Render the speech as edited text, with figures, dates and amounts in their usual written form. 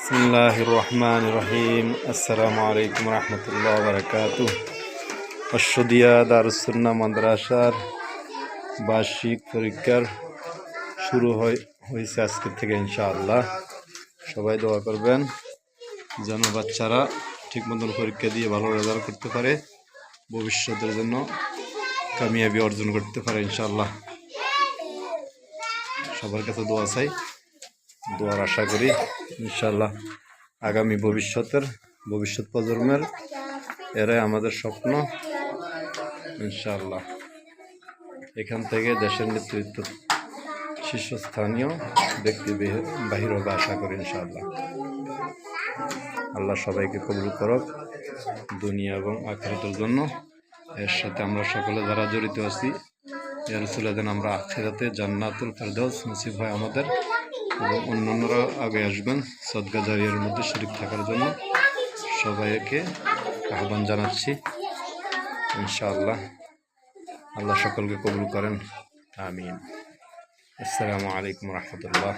বিসমিল্লাহির রহমানির রহিম। আসসালামু আলাইকুম রহমতুল্লাহ বারাকাতুহ। অশ্বদিয়া দারুস সুন্নাহ মাদ্রাসার বার্ষিক পরীক্ষার শুরু হয়েছে আজকে থেকে ইনশাআল্লাহ। সবাই দোয়া করবেন যেন বাচ্চারা ঠিক মতন পরীক্ষা দিয়ে ভালো রেজাল্ট করতে পারে, ভবিষ্যতের জন্য কামিয়াবি অর্জন করতে পারে ইনশাআল্লাহ। সবার কাছে দোয়া চাই, দোয়ার আশা করি ইনশাআল্লাহ। আগামী ভবিষ্যৎ প্রজন্মের এরাই আমাদের স্বপ্ন ইনশাআল্লাহ। এখান থেকে দেশের নেতৃত্ব শীর্ষস্থানীয় ব্যক্তি বাহির হবে আশা করি ইনশাআল্লাহ। আল্লাহ সবাইকে কবুল করুক দুনিয়া এবং আখিরাতের জন্য। এর সাথে আমরা সকলে যারা জড়িত আছি, ইয়া রাসূলুল্লাহ যেন আমরা আখিরাতে জান্নাতুল ফেরদাউস নসিব হয় আমাদের, এবং অন্যান্যরা আগে আসবেন সদকা জারিয়ার মধ্যে শরীক থাকার জন্য। সবাইকে আহ্বান জানাচ্ছি ইনশাআল্লাহ। আল্লাহ সকলকে কবুল করেন, আমিন। আসসালামু আলাইকুম রহমতুল্লাহ।